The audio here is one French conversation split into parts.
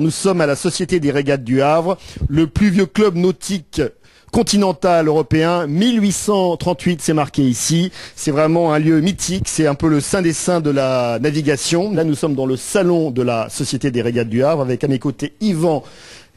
Nous sommes à la Société des Régates du Havre, le plus vieux club nautique continental européen. 1838, c'est marqué ici. C'est vraiment un lieu mythique. C'est un peu le saint des saints de la navigation. Là, nous sommes dans le salon de la Société des Régates du Havre avec à mes côtés Yvan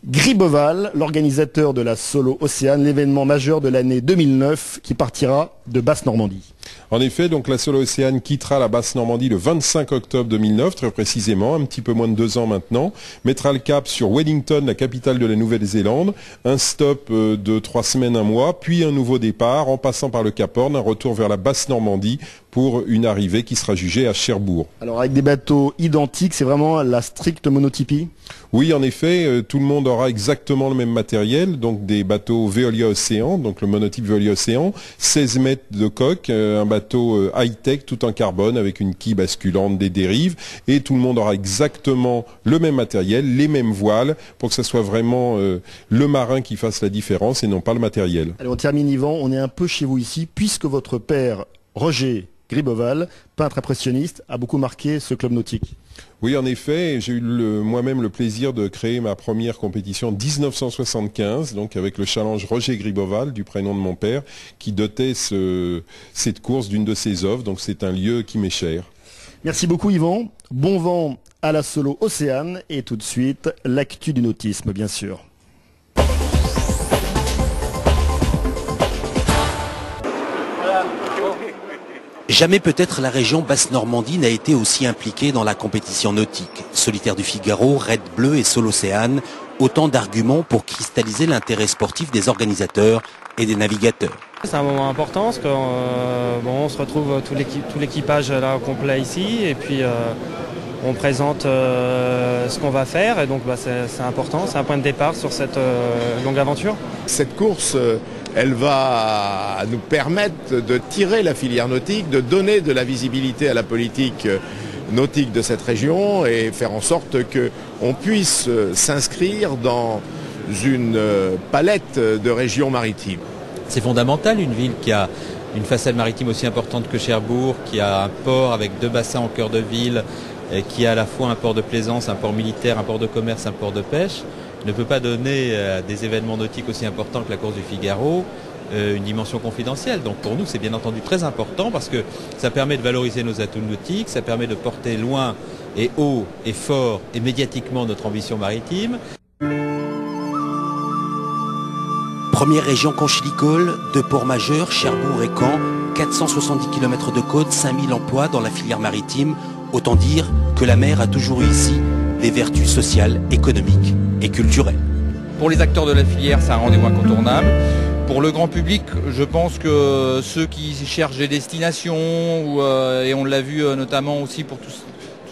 Griboval, l'organisateur de la Solo Océane, l'événement majeur de l'année 2009 qui partira de Basse-Normandie. En effet, donc la Solo Océane quittera la Basse-Normandie le 25 octobre 2009, très précisément, un petit peu moins de 2 ans maintenant, mettra le cap sur Wellington, la capitale de la Nouvelle-Zélande, un stop de 3 semaines, un mois, puis un nouveau départ en passant par le Cap Horn, un retour vers la Basse-Normandie pour une arrivée qui sera jugée à Cherbourg. Alors avec des bateaux identiques, c'est vraiment la stricte monotypie? Oui, en effet, tout le monde aura exactement le même matériel, donc des bateaux Veolia Océan, donc le monotype Veolia Océan, 16 mètres de coque, un bateau high-tech tout en carbone avec une quille basculante, des dérives, et tout le monde aura exactement le même matériel, les mêmes voiles, pour que ce soit vraiment le marin qui fasse la différence et non pas le matériel. Allez, on termine Yvan, on est un peu chez vous ici, puisque votre père, Roger Griboval, peintre impressionniste, a beaucoup marqué ce club nautique. Oui, en effet, j'ai eu moi-même le plaisir de créer ma première compétition en 1975, donc avec le challenge Roger Griboval, du prénom de mon père, qui dotait cette course d'une de ses œuvres, donc c'est un lieu qui m'est cher. Merci beaucoup Yvan, bon vent à la Solo Océane, et tout de suite, l'actu du nautisme bien sûr. Jamais peut-être la région Basse-Normandie n'a été aussi impliquée dans la compétition nautique. Solitaire du Figaro, Red Bleu et Solo Océane, autant d'arguments pour cristalliser l'intérêt sportif des organisateurs et des navigateurs. C'est un moment important parce qu'on se retrouve tout l'équipage là au complet ici et puis on présente ce qu'on va faire et donc c'est important, c'est un point de départ sur cette longue aventure. Cette course elle va nous permettre de tirer la filière nautique, de donner de la visibilité à la politique nautique de cette région et faire en sorte qu'on puisse s'inscrire dans une palette de régions maritimes. C'est fondamental, une ville qui a une façade maritime aussi importante que Cherbourg, qui a un port avec 2 bassins en cœur de ville, et qui a à la fois un port de plaisance, un port militaire, un port de commerce, un port de pêche, ne peut pas donner à des événements nautiques aussi importants que la course du Figaro une dimension confidentielle. Donc pour nous, c'est bien entendu très important parce que ça permet de valoriser nos atouts nautiques, ça permet de porter loin et haut et fort et médiatiquement notre ambition maritime. Première région conchilicole, 2 ports majeurs, Cherbourg et Caen, 470 km de côte, 5000 emplois dans la filière maritime. Autant dire que la mer a toujours eu ici des vertus sociales, économiques et culturelles. Pour les acteurs de la filière, c'est un rendez-vous incontournable. Pour le grand public, je pense que ceux qui cherchent des destinations, et on l'a vu notamment aussi pour toutes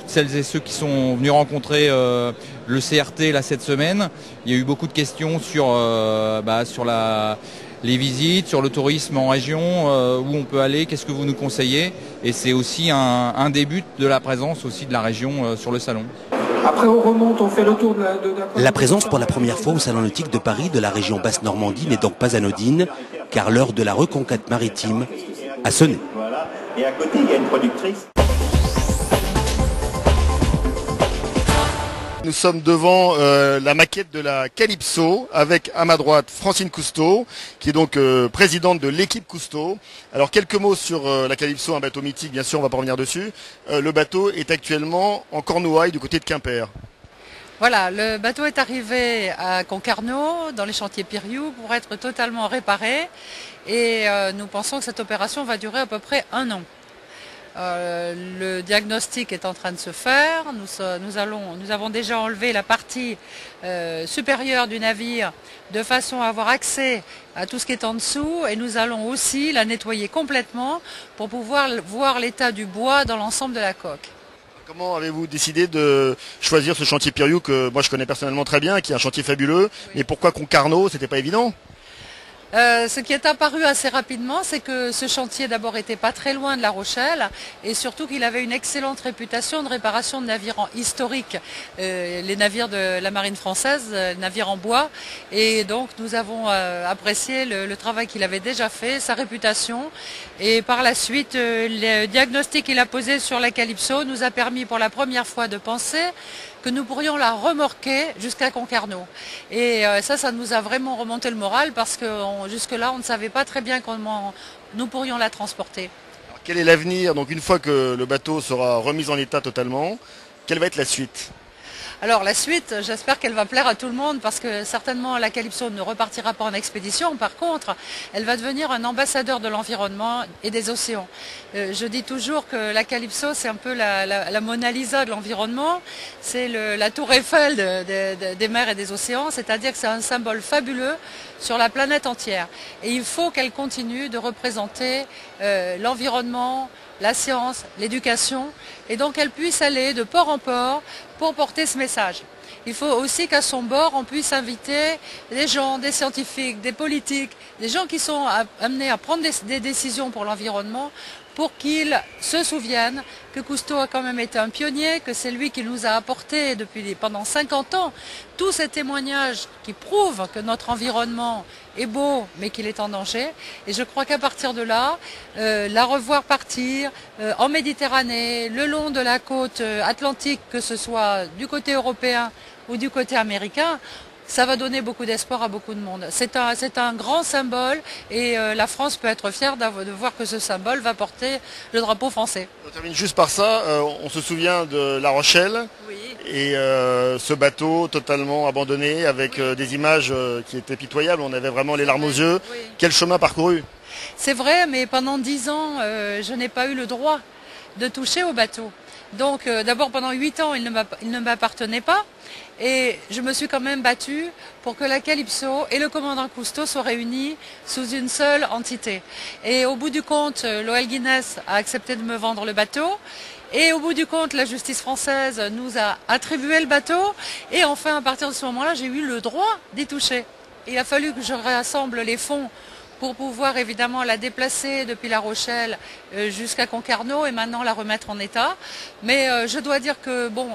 celles et ceux qui sont venus rencontrer le CRT là, cette semaine, il y a eu beaucoup de questions sur les visites, sur le tourisme en région, où on peut aller, qu'est-ce que vous nous conseillez? Et c'est aussi un des buts de la présence aussi de la région sur le salon. Après on remonte, on fait le tour de La présence pour la première fois au Salon nautique de Paris de la région Basse-Normandie n'est donc pas anodine, car l'heure de la reconquête maritime a sonné. Voilà. Et à côté, il y a une productrice. Nous sommes devant la maquette de la Calypso avec à ma droite Francine Cousteau qui est donc présidente de l'équipe Cousteau. Alors quelques mots sur la Calypso, un bateau mythique bien sûr, on va pas revenir dessus. Le bateau est actuellement en Cornouailles du côté de Quimper. Voilà, le bateau est arrivé à Concarneau dans les chantiers Piriou pour être totalement réparé et nous pensons que cette opération va durer à peu près 1 an. Le diagnostic est en train de se faire. Nous avons déjà enlevé la partie supérieure du navire de façon à avoir accès à tout ce qui est en dessous et nous allons aussi la nettoyer complètement pour pouvoir voir l'état du bois dans l'ensemble de la coque. Comment avez-vous décidé de choisir ce chantier Piriou que moi je connais personnellement très bien, qui est un chantier fabuleux, mais pourquoi Concarneau, c'était pas évident? Ce qui est apparu assez rapidement, c'est que ce chantier d'abord était pas très loin de La Rochelle et surtout qu'il avait une excellente réputation de réparation de navires historiques, les navires de la marine française, navires en bois. Et donc nous avons apprécié le travail qu'il avait déjà fait, sa réputation. Et par la suite, le diagnostic qu'il a posé sur la Calypso nous a permis pour la première fois de penser que nous pourrions la remorquer jusqu'à Concarneau. Et ça nous a vraiment remonté le moral parce que jusque-là, on ne savait pas très bien comment nous pourrions la transporter. Alors, quel est l'avenir? Donc une fois que le bateau sera remis en état totalement, quelle va être la suite? Alors la suite, j'espère qu'elle va plaire à tout le monde parce que certainement la Calypso ne repartira pas en expédition. Par contre, elle va devenir un ambassadeur de l'environnement et des océans. Je dis toujours que la Calypso, c'est un peu la Mona Lisa de l'environnement. C'est la tour Eiffel des mers et des océans, c'est-à-dire que c'est un symbole fabuleux sur la planète entière. Et il faut qu'elle continue de représenter l'environnement, la science, l'éducation, et donc elle puisse aller de port en port pour porter ce message. Il faut aussi qu'à son bord, on puisse inviter des gens, des scientifiques, des politiques, des gens qui sont amenés à prendre des décisions pour l'environnement, pour qu'ils se souviennent que Cousteau a quand même été un pionnier, que c'est lui qui nous a apporté pendant 50 ans tous ces témoignages qui prouvent que notre environnement est beau mais qu'il est en danger. Et je crois qu'à partir de là, la revoir partir en Méditerranée, le long de la côte atlantique, que ce soit du côté européen ou du côté américain, ça va donner beaucoup d'espoir à beaucoup de monde. C'est un grand symbole et la France peut être fière de voir que ce symbole va porter le drapeau français. On termine juste par ça, on se souvient de La Rochelle, oui. Et ce bateau totalement abandonné avec des images qui étaient pitoyables, on avait vraiment les larmes aux yeux. Oui. Quel chemin parcouru? C'est vrai, mais pendant 10 ans, je n'ai pas eu le droit de toucher au bateau. Donc d'abord pendant 8 ans, il ne m'appartenait pas. Et je me suis quand même battue pour que la Calypso et le commandant Cousteau soient réunis sous une seule entité. Et au bout du compte, l'OL Guinness a accepté de me vendre le bateau. Et au bout du compte, la justice française nous a attribué le bateau. Et enfin, à partir de ce moment-là, j'ai eu le droit d'y toucher. Il a fallu que je rassemble les fonds pour pouvoir évidemment la déplacer depuis La Rochelle jusqu'à Concarneau et maintenant la remettre en état. Mais je dois dire que bon,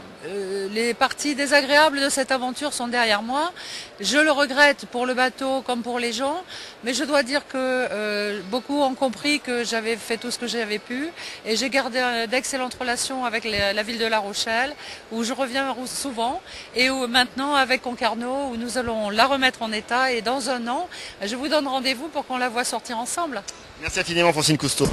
les parties désagréables de cette aventure sont derrière moi. Je le regrette pour le bateau comme pour les gens, mais je dois dire que beaucoup ont compris que j'avais fait tout ce que j'avais pu et j'ai gardé d'excellentes relations avec la ville de La Rochelle où je reviens souvent et où maintenant avec Concarneau où nous allons la remettre en état et dans un an, je vous donne rendez-vous pour qu'on la voit sortir ensemble. Merci infiniment Francine Cousteau.